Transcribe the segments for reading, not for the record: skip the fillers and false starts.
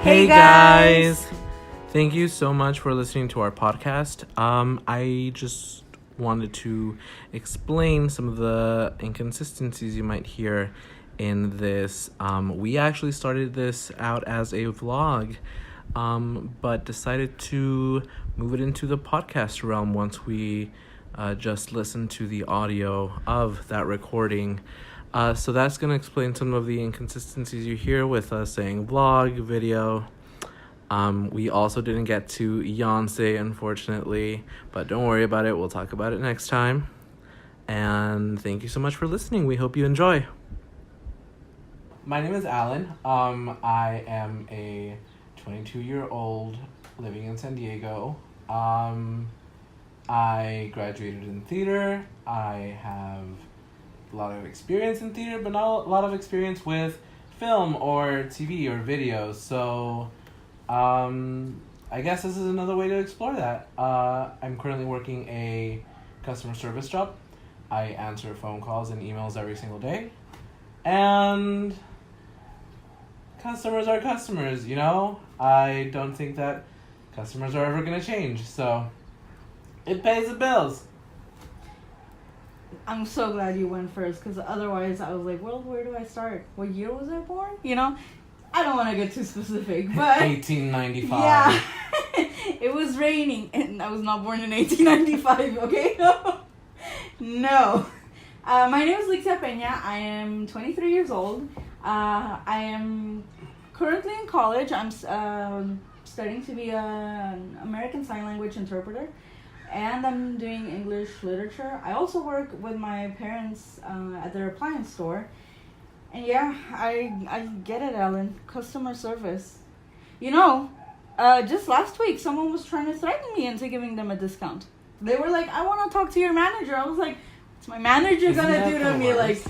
Hey guys! Thank you so much for listening to our podcast. I just wanted to explain some of the inconsistencies you might hear in this. We actually started this out as a vlog, but decided to move it into the podcast realm once we just listened to the audio of that recording. So that's going to explain some of the inconsistencies you hear with us saying vlog, video. We also didn't get to Beyonce, unfortunately, but don't worry about it. We'll talk about it next time. And thank you so much for listening. We hope you enjoy. My name is Alan. I am a 22-year-old living in San Diego. I graduated in theater. I have a lot of experience in theater, but not a lot of experience with film or TV or video. So I guess this is another way to explore that. I'm currently working a customer service job. I answer phone calls and emails every single day. And customers are customers, you know? I don't think that customers are ever going to change. So it pays the bills. I'm so glad you went first, because otherwise I was like, well, where do I start? What year was I born? You know? I don't want to get too specific, but 1895. Yeah. It was raining, and I was not born in 1895, okay? No. My name is Lixia Peña. I am 23 years old. I am currently in college. I'm studying to be an American Sign Language interpreter, and I'm doing English literature. I also work with my parents at their appliance store. And yeah, I get it, Alan. Customer service. You know, just last week, someone was trying to threaten me into giving them a discount. They were like, I want to talk to your manager. I was like, what's my manager going to do to me? Like,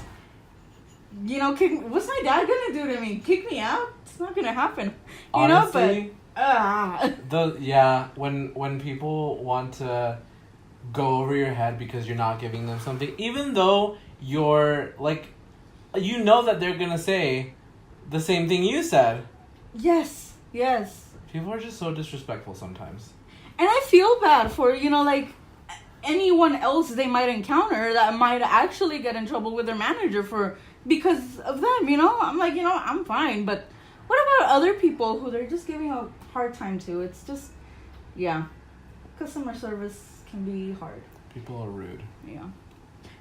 you know, what's my dad going to do to me? Kick me out? It's not going to happen. Honestly, but... when people want to go over your head because you're not giving them something, even though you're, like... You know that they're going to say the same thing you said. Yes. People are just so disrespectful sometimes. And I feel bad for, you know, like, anyone else they might encounter that might actually get in trouble with their manager because of them, you know? I'm like, you know, I'm fine, but what about other people who they're just giving a hard time to? It's just, yeah. Customer service can be hard. People are rude. Yeah.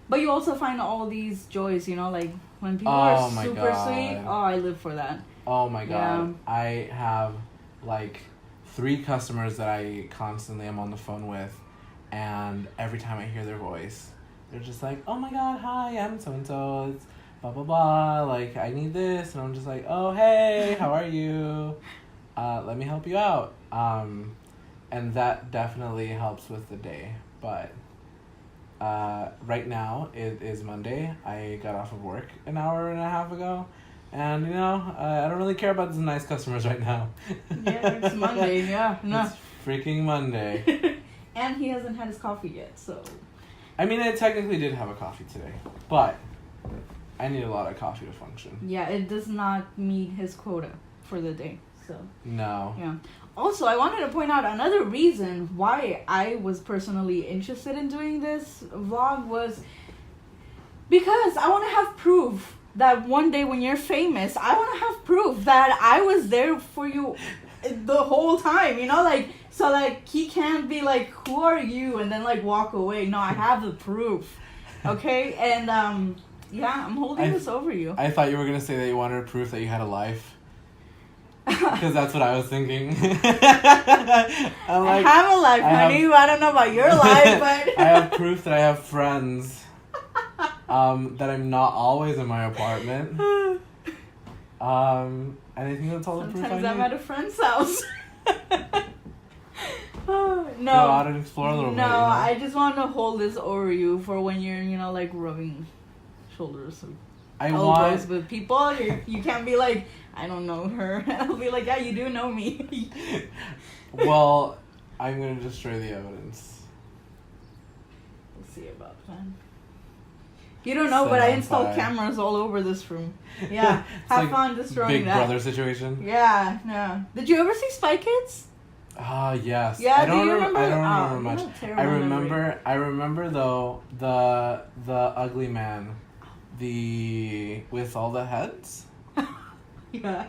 But you also find all these joys, you know, like when people are super sweet. Oh, I live for that. Oh my God. Yeah. I have like 3 customers that I constantly am on the phone with, and every time I hear their voice, they're just like, oh my God, hi, I'm so-and-so, it's blah, blah, blah, like, I need this, and I'm just like, oh, hey, how are you? Let me help you out. And that definitely helps with the day, but... right now it is Monday. I got off of work an hour and a half ago, and you know, I don't really care about these nice customers right now. Yeah, it's Monday. Yeah, no. It's freaking Monday. And he hasn't had his coffee yet, so. I mean, I technically did have a coffee today, but I need a lot of coffee to function. Yeah, it does not meet his quota for the day, so. No. Yeah. Also, I wanted to point out another reason why I was personally interested in doing this vlog was because I want to have proof that one day when you're famous, I want to have proof that I was there for you the whole time, you know, like, so like he can't be like, who are you? And then like walk away. No, I have the proof. Okay. And yeah, I'm holding this over you. I thought you were going to say that you wanted proof that you had a life. Because that's what I was thinking. Like, I have a life, honey. I don't know about your life, but... I have proof that I have friends. That I'm not always in my apartment. And I think that's all the proof I need. Sometimes I'm at a friend's house. No. Go out and explore a little bit. No, you know? I just want to hold this over you for when you're, you know, like rubbing shoulders or elbows with people. You can't be like... I don't know her. I'll be like, yeah, you do know me. Well, I'm going to destroy the evidence. We'll see about that. You don't know, but I installed 7-5. cameras all over this room. Yeah, have like fun destroying Big that. Brother situation. Yeah, yeah. Did you ever see Spy Kids? Ah, yes. Yeah, I do don't you remember? I don't Oh, remember you much. have terrible memory. I remember though the ugly man, with all the heads. Yeah,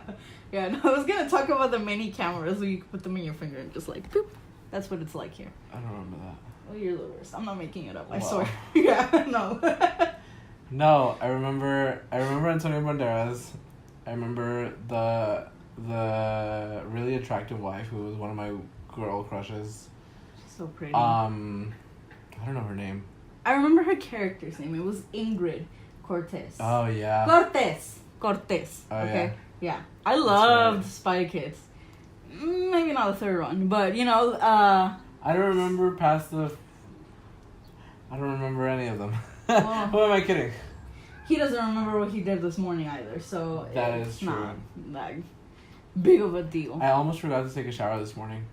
yeah. No, I was gonna talk about the mini cameras where you can put them in your finger and just like boop. That's what it's like here. I don't remember that. Oh, you're the worst. I'm not making it up. I Wow. swear. Yeah, no. No, I remember Antonio Banderas. I remember the really attractive wife who was one of my girl crushes. She's so pretty. I don't know her name. I remember her character's name. It was Ingrid Cortez. Oh yeah. Cortez. Oh, Okay. Yeah. I That's loved right. Spy Kids. Maybe not the third one, but you know, I don't remember I don't remember any of them. Well, Who am I kidding? he doesn't remember what he did this morning either, so That it's is true. not that big of a deal. I almost forgot to take a shower this morning.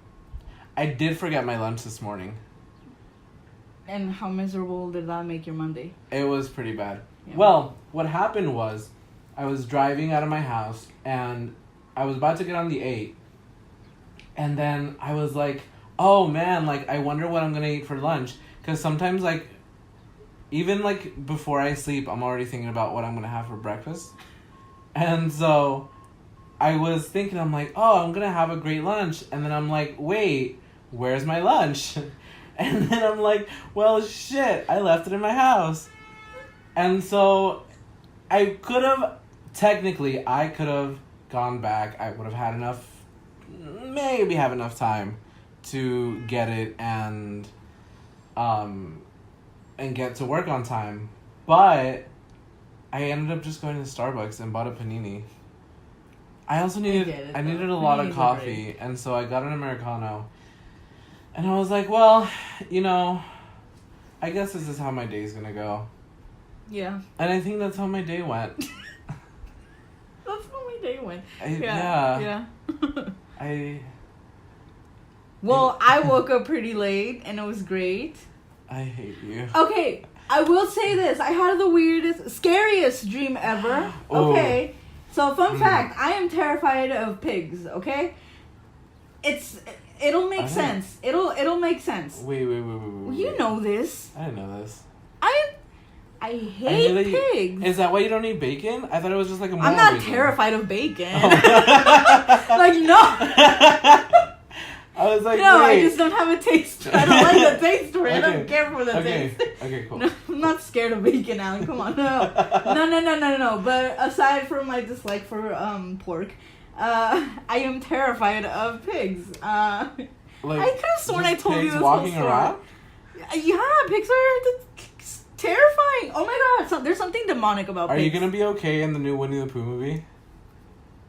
I did forget my lunch this morning. And how miserable did that make your Monday? It was pretty bad. Yeah. Well, what happened was I was driving out of my house and I was about to get on the 8. And then I was like, oh man, like I wonder what I'm going to eat for lunch. Because sometimes like, even like before I sleep, I'm already thinking about what I'm going to have for breakfast. And so I was thinking, I'm like, oh, I'm going to have a great lunch. And then I'm like, wait, where's my lunch? And then I'm like, well, shit, I left it in my house. And so I could have gone back. I would have had maybe have enough time to get it and get to work on time. But I ended up just going to Starbucks and bought a panini. I also needed it, I needed a though. lot of Paninis are coffee, great. and so I got an Americano. And I was like, well, you know, I guess this is how my day's gonna go. Yeah. And I think that's how my day went. That's how my day went. Yeah. Well, I woke up pretty late and it was great. I hate you. Okay, I will say this. I had the weirdest, scariest dream ever. Oh. Okay. So, fun fact, I am terrified of pigs, okay? It'll make sense. It'll make sense. Wait. You know this. I didn't know this. I hate pigs. Is that why you don't eat bacon? I thought it was just like a. I'm not bacon. terrified of bacon. Oh. Like, no. I was like, No, wait. I just don't have a taste. I don't like the taste for it. I don't care for the taste. Okay, cool. No, I'm not scared of bacon, Alan. Come on, no. But aside from my dislike for pork, I am terrified of pigs. I could have sworn I just told you pigs this walking whole story. around? Yeah, pigs are terrifying. Oh my god, there's something demonic about pigs. Are you gonna be okay in the new Winnie the Pooh movie?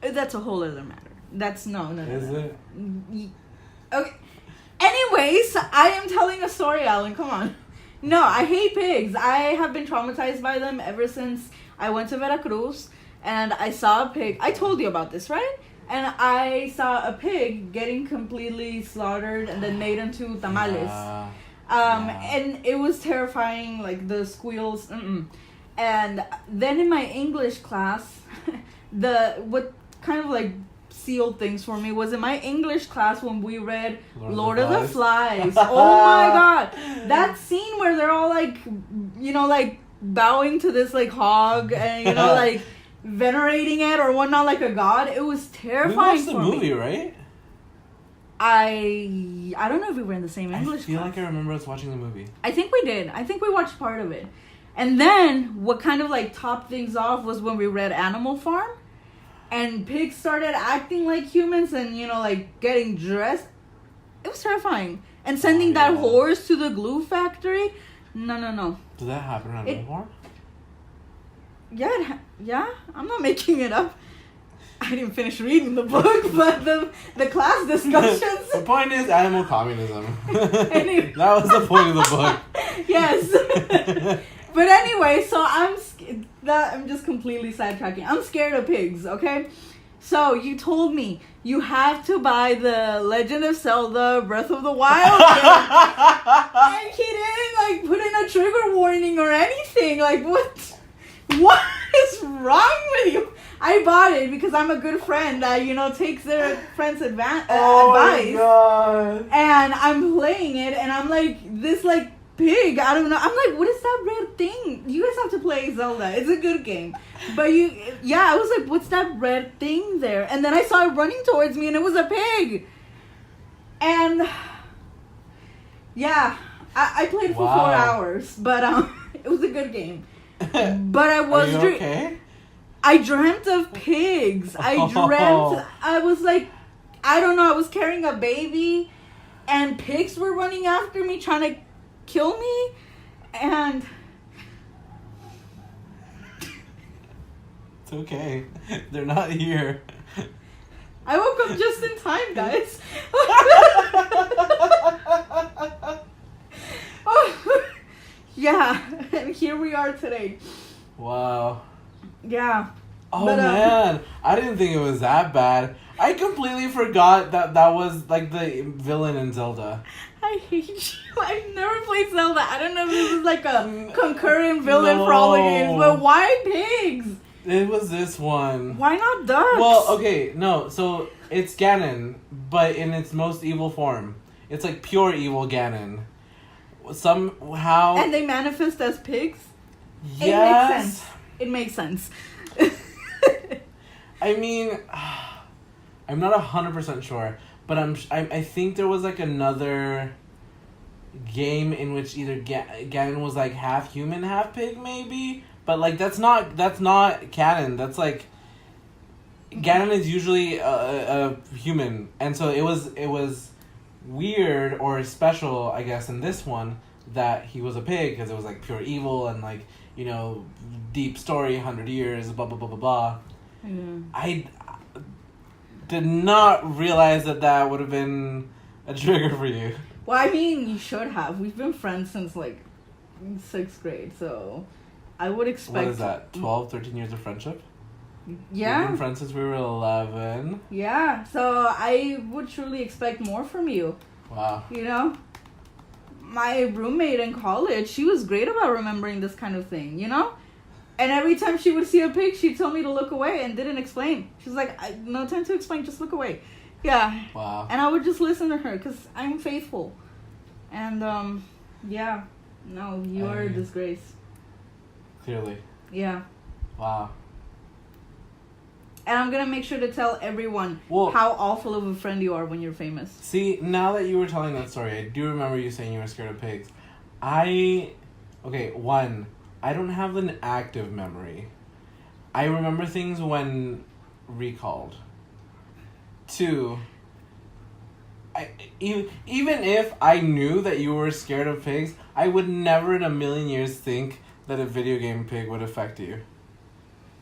That's a whole other matter. That's no. Is it? Okay. Anyways, I am telling a story, Alan. Come on. No, I hate pigs. I have been traumatized by them ever since I went to Veracruz and I saw a pig. I told you about this, right? And I saw a pig getting completely slaughtered and then made into tamales. Yeah. And it was terrifying, like the squeals. And then in my English class, what kind of like sealed things for me was in my English class when we read Lord of the Flies. Oh my god, that scene where they're all like, you know, like bowing to this like hog and you know like venerating it or whatnot like a god. It was terrifying. We watched the movie, right? I don't know if we were in the same English I feel class. like I remember us watching the movie. I think we did. I think we watched part of it. And then what kind of like topped things off was when we read Animal Farm. And pigs started acting like humans and, you know, like getting dressed. It was terrifying. And sending that horse to the glue factory. No. Did that happen on Animal Farm? Yeah. I'm not making it up. I didn't finish reading the book, but the class discussions. The point is animal communism. Anyway. That was the point of the book. Yes. But anyway, so I'm just completely sidetracking. I'm scared of pigs, okay? So you told me you have to buy the Legend of Zelda Breath of the Wild game. And he didn't like put in a trigger warning or anything. Like what? What is wrong with you? I bought it because I'm a good friend that takes their friends' advice. Oh my god! And I'm playing it, and I'm like this like pig. I don't know. I'm like, what is that red thing? You guys have to play Zelda. It's a good game. But I was like, what's that red thing there? And then I saw it running towards me, and it was a pig. And yeah, I played for 4 hours, but it was a good game. But I was Are you okay? I dreamt of pigs. I was like, I don't know, I was carrying a baby and pigs were running after me trying to kill me. And it's okay. They're not here. I woke up just in time, guys. Yeah, and here we are today. Wow. Yeah. Oh man, I didn't think it was that bad. I completely forgot that was like the villain in Zelda. I hate you. I've never played Zelda. I don't know if this is like a concurrent villain for all the games, but why pigs? It was this one. Why not ducks? Well, okay, no, so it's Ganon, but in its most evil form. It's like pure evil Ganon. Somehow. And they manifest as pigs? Yes. It makes sense. I mean, I'm not 100% sure, but I think there was like another game in which either Ganon was like half human, half pig, maybe. But like that's not canon. That's like Ganon is usually a human, and so it was weird or special, I guess, in this one that he was a pig because it was like pure evil and like deep story, 100 years, blah blah blah blah blah. Yeah. I did not realize that would have been a trigger for you. Well, I mean, you should have. We've been friends since like 6th grade, so I would expect. What is that? 12, 13 years of friendship? Yeah. We've been friends since we were 11. Yeah, so I would truly expect more from you. Wow. My roommate in college, she was great about remembering this kind of thing, And every time she would see a pig, she'd tell me to look away and didn't explain. She's like, no time to explain, just look away. Yeah. Wow. And I would just listen to her because I'm faithful. And, yeah. No, you are a disgrace. Clearly. Yeah. Wow. And I'm going to make sure to tell everyone how awful of a friend you are when you're famous. See, now that you were telling that story, I do remember you saying you were scared of pigs. Okay, one, I don't have an active memory. I remember things when recalled. Two, even if I knew that you were scared of pigs, I would never in a million years think that a video game pig would affect you.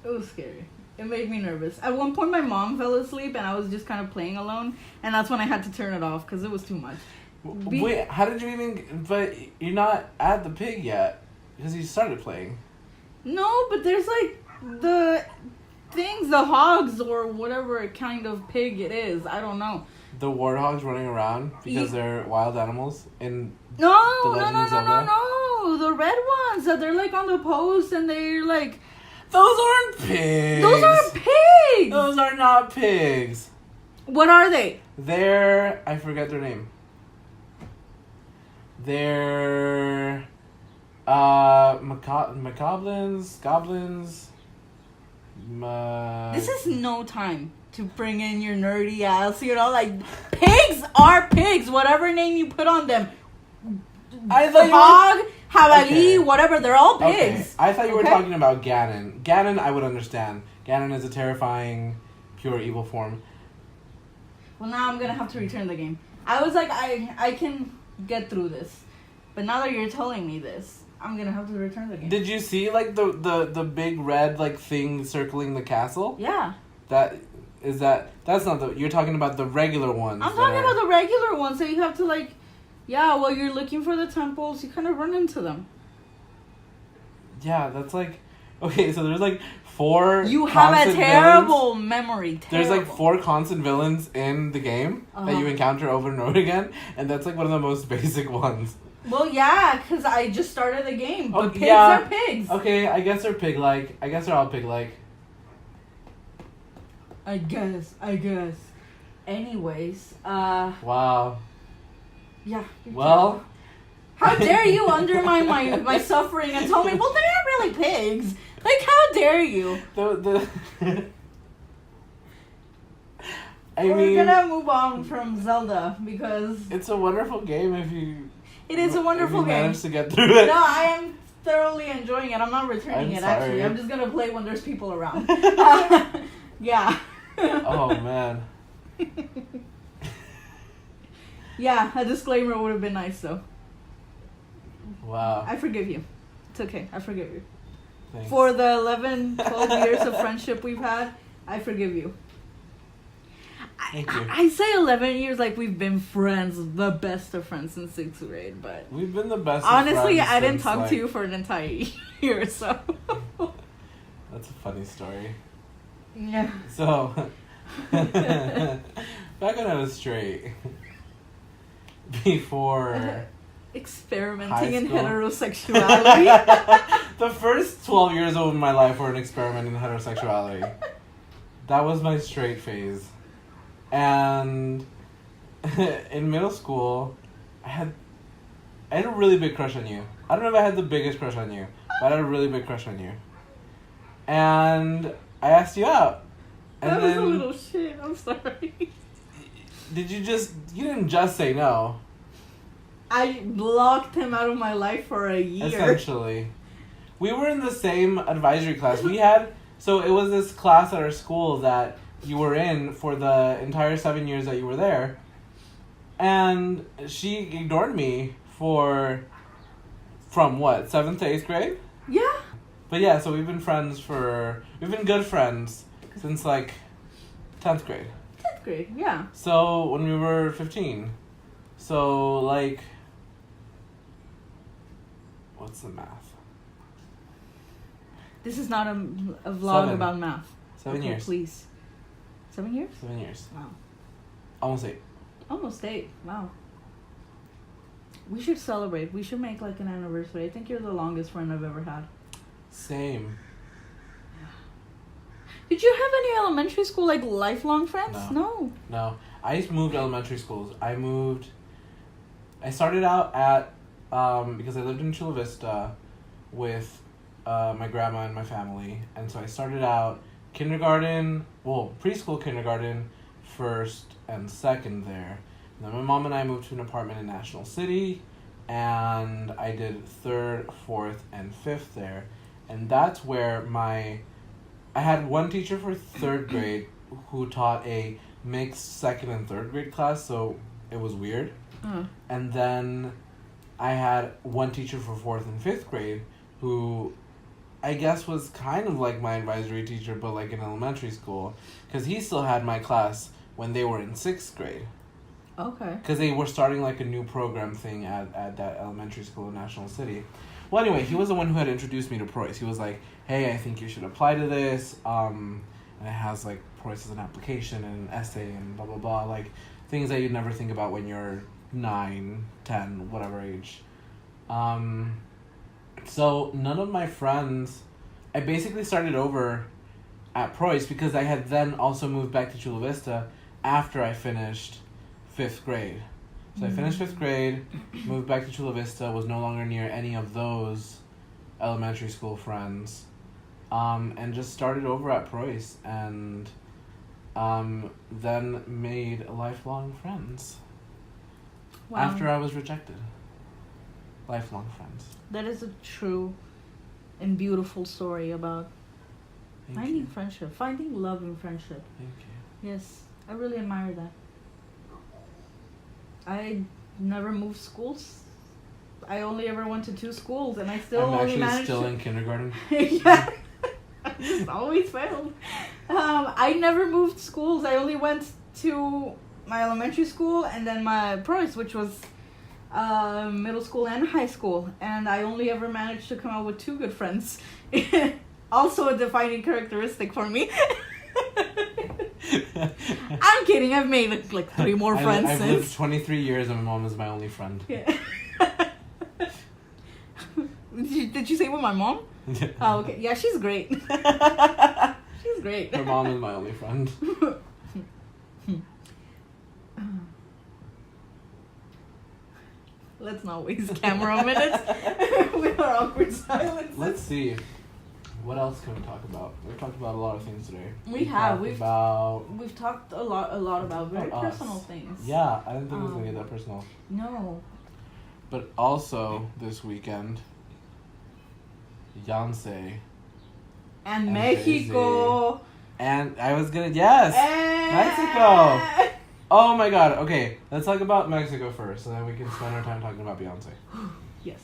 It was scary. It made me nervous. At one point, my mom fell asleep, and I was just kind of playing alone, and that's when I had to turn it off because it was too much. Wait, how did you even... But you're not at the pig yet, because you started playing. No, but there's, like, the things, the hogs, or whatever kind of pig it is. I don't know. The warthogs running around because they're wild animals in No. The red ones that they're, like, on the post, and they're, like... Those aren't pigs. Those aren't pigs. Those are not pigs. What are they? They're... I forget their name. They're... Macablins? Goblins? This is no time to bring in your nerdy ass, like... Pigs are pigs, whatever name you put on them. Hog, javali, whatever, they're all pigs. Okay. I thought you were talking about Ganon. Ganon, I would understand. Ganon is a terrifying, pure evil form. Well, now I'm gonna have to return the game. I was like, I can get through this. But now that you're telling me this, I'm gonna have to return the game. Did you see, like, the big red, like, thing circling the castle? Yeah. That's not you're talking about the regular ones. I'm talking about the regular ones that you have to, like... Yeah, while you're looking for the temples, you kind of run into them. Yeah, that's like... Okay, so there's like 4 You have a constant terrible villains. memory. There's like Terrible. 4 constant villains in the game that you encounter over and over again, and that's like one of the most basic ones. Well, yeah, because I just started the game. But pigs yeah. are pigs. Okay, I guess they're pig-like. I guess they're all pig-like. I guess. Anyways, Wow. yeah. Well. How dare you undermine my suffering and tell me, well, they're not really pigs. Like, how dare you? We're gonna move on from Zelda because it's a wonderful game if you. It is a wonderful game. Manage to get through it. No, I am thoroughly enjoying it. I'm not returning it. Sorry. Actually. I'm just gonna play when there's people around. Yeah. Oh man. Yeah, a disclaimer would have been nice though. Wow. I forgive you. It's okay. I forgive you. Thanks. For the 11, 12 years of friendship we've had, I forgive you. Thank you. I say 11 years like we've been friends, the best of friends since 6th grade, but We've been the best. honestly, of friends I didn't since, talk like, to you for an entire year, so. That's a funny story. Yeah. So, back when I was straight, before Experimenting in school. heterosexuality. The first 12 years of my life were an experiment in heterosexuality. That was my straight phase. And in middle school, I had a really big crush on you. I don't know if I had the biggest crush on you, but I had a really big crush on you. And I asked you out. And That was then, a little shit, I'm sorry. you didn't just say no. I blocked him out of my life for a year. Essentially. We were in the same advisory class. So it was this class at our school that you were in for the entire 7 years that you were there. And she ignored me from what, 7th to 8th grade? Yeah. But yeah, so we've been good friends since like 10th grade. 10th grade, yeah. So when we were 15. So like, what's the math? This is not a vlog 7. about math. 7 Okay, years. Please. 7 years? 7 years. Wow. Almost 8. Almost 8. Wow. We should celebrate. We should make like an anniversary. I think you're the longest friend I've ever had. Same. Did you have any elementary school like lifelong friends? No. I moved elementary schools. I started out at because I lived in Chula Vista with my grandma and my family, and so I started out preschool, kindergarten, 1st and 2nd there. And then my mom and I moved to an apartment in National City, and I did 3rd, 4th, and 5th there, and that's where I had one teacher for 3rd grade who taught a mixed 2nd and 3rd grade class, so it was weird. And then I had one teacher for 4th and 5th grade who I guess was kind of like my advisory teacher, but like in elementary school, because he still had my class when they were in 6th grade. Okay. Because they were starting like a new program thing at that elementary school in National City. Well, anyway, he was the one who had introduced me to Preuss. He was like, hey, I think you should apply to this. And it has like Preuss as an application and an essay and blah, blah, blah. Like things that you'd never think about when you're 9, 10, whatever age. So none of my friends, I basically started over at Preuss because I had then also moved back to Chula Vista after I finished 5th grade. So I finished 5th grade, moved back to Chula Vista, was no longer near any of those elementary school friends, and just started over at Preuss, and then made lifelong friends. Wow. After I was rejected. Lifelong friends. That is a true and beautiful story about finding friendship, finding love in friendship. Thank you. Yes, I really admire that. I never moved schools. I only ever went to 2 schools, and I still only managed. Still in kindergarten. Yeah, I just always failed. I never moved schools. I only went to my elementary school and then my Preuss, which was middle school and high school, and I only ever managed to come out with 2 good friends Also a defining characteristic for me. I'm kidding. I've made like 3 more friends I've since. lived 23 years and my mom is my only friend. Yeah. Did you say with my mom? Oh, okay. Yeah, she's great. She's great. Her mom is my only friend. Let's not waste camera minutes with our awkward silence. Let's see. What else can we talk about? We've talked about a lot of things today. We've talked a lot about very personal things. Yeah, I didn't think it was gonna get that personal. No. But also this weekend, Beyonce and Mexico. And I was gonna Mexico. Oh my god. Okay, let's talk about Mexico first, and then we can spend our time talking about Beyonce. Yes.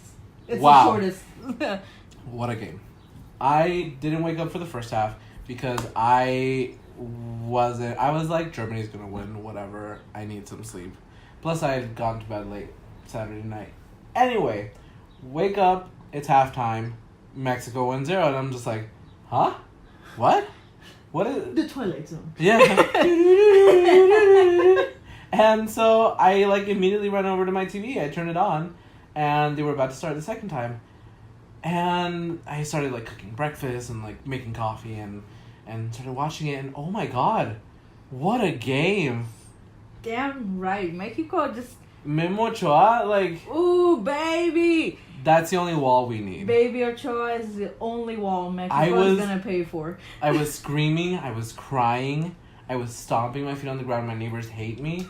It's wow. the shortest. What a game. I didn't wake up for the first half because I was like, Germany's gonna win, whatever. I need some sleep. Plus, I had gone to bed late Saturday night. Anyway, wake up, it's halftime, Mexico 1-0, and I'm just like, huh? What? What is the Twilight Zone? Yeah. And so I like immediately ran over to my TV. I turned it on, and they were about to start the second time. And I started like cooking breakfast and like making coffee and started watching it, and oh my god, what a game! Damn right, Mexico just Memo Ochoa, like, ooh baby, that's the only wall we need. Baby Ochoa is the only wall Mexico is gonna pay for. I was screaming, I was crying, I was stomping my feet on the ground. My neighbors hate me.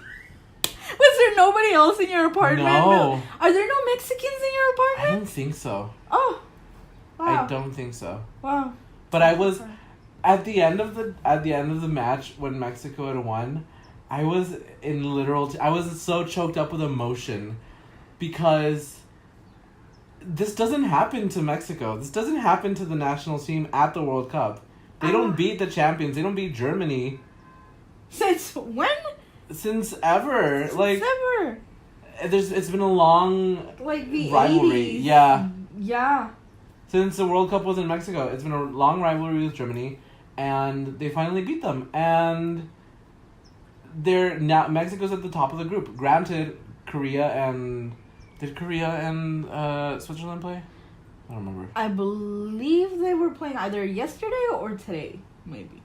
Was there nobody else in your apartment? No. Are there no Mexicans in your apartment? I don't think so. Oh, wow. I don't think so. Wow. But I was at the end of the match when Mexico had won. I was in I was so choked up with emotion because this doesn't happen to Mexico. This doesn't happen to the national team at the World Cup. They don't beat the champions. They don't beat Germany. Since when? Since ever. Since ever. It's been a long like the rivalry. 80s. Yeah. Yeah. Since the World Cup was in Mexico, it's been a long rivalry with Germany, and they finally beat them. And they're now Mexico's at the top of the group. Granted, did Korea and Switzerland play? I don't remember. I believe they were playing either yesterday or today, maybe.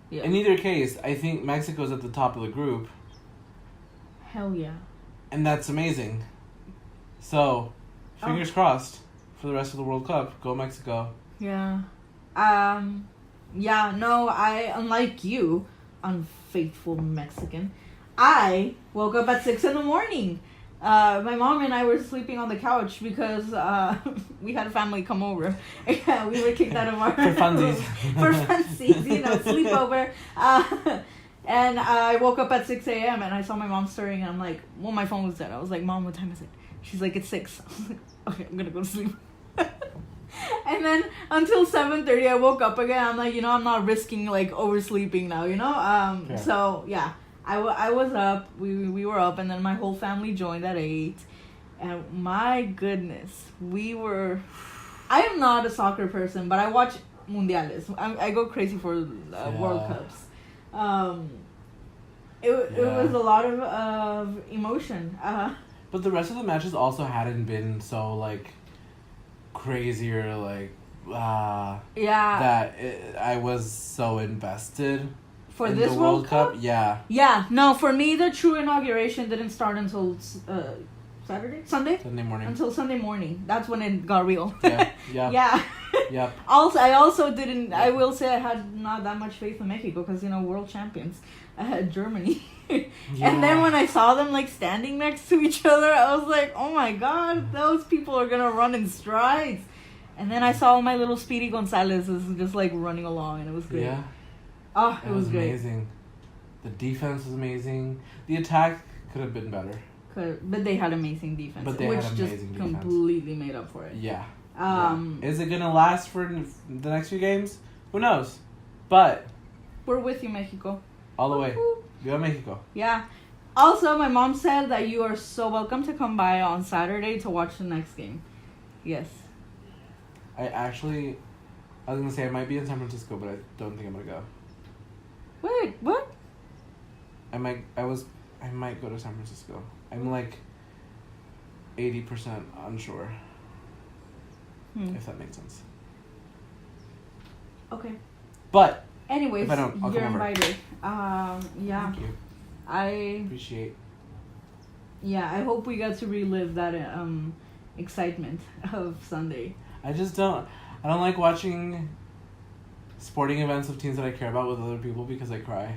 Yeah. In either case, I think Mexico's at the top of the group. Hell yeah. And that's amazing. So, fingers crossed for the rest of the World Cup. Go Mexico. Yeah. Yeah, no, unlike you, unfaithful Mexican, I woke up at 6 a.m. My mom and I were sleeping on the couch because we had a family come over. Yeah, we were kicked out of our for funsies. For funsies, sleepover. And I woke up at 6 a.m. and I saw my mom stirring, and I'm like, well, my phone was dead. I was like, Mom, what time is it? She's like, it's 6. I was like, okay, I'm gonna go to sleep. And then until 7:30, I woke up again. I'm like, I'm not risking like oversleeping now, Yeah. So yeah, I was up. We were up, and then my whole family joined at 8. And my goodness, I am not a soccer person, but I watch mundiales. I go crazy for World Cups. It was a lot of emotion. But the rest of the matches also hadn't been so like crazy or like that I was so invested for in this the World Cup. Yeah. No, for me the true inauguration didn't start until Sunday morning. Until Sunday morning. That's when it got real. Yeah. Yep. I also didn't. I will say I had not that much faith in Mexico because world champions. I had Germany. And then when I saw them like standing next to each other, I was like, oh my god, those people are gonna run in strides. And then I saw my little Speedy Gonzalez is just like running along, and it was great. Yeah. Oh, it was great. Amazing. The defense was amazing. The attack could have been better. But they had amazing defense, which just completely made up for it. Yeah. Is it gonna last for the next few games? Who knows? But we're with you, Mexico. All the way. Viva Mexico. Yeah. Also, my mom said that you are so welcome to come by on Saturday to watch the next game. Yes. I actually I was gonna say I might be in San Francisco, but I don't think I'm gonna go. Wait, what? I might go to San Francisco. I'm like 80% unsure. If that makes sense. Okay. But anyways, if I don't, I'll you're come over. invited. Yeah. Thank you. I Appreciate. Yeah, I hope we got to relive that excitement of Sunday. I don't like watching sporting events of teams that I care about with other people because I cry.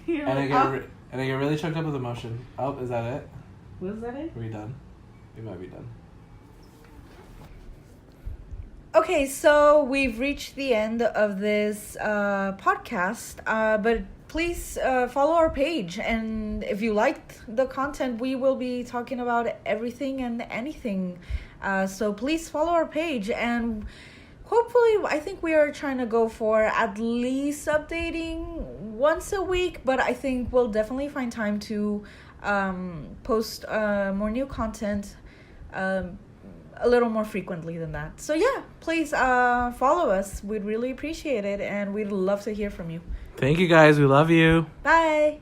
You're And like, I get really choked up with emotion. Oh, is that it? Was that it? Are we done? We might be done. Okay, so we've reached the end of this podcast, but please follow our page, and if you liked the content, we will be talking about everything and anything, so please follow our page, and hopefully I think we are trying to go for at least updating once a week, but I think we'll definitely find time to post more new content a little more frequently than that. So yeah, please follow us. We'd really appreciate it, and we'd love to hear from you. Thank you guys. We love you. Bye.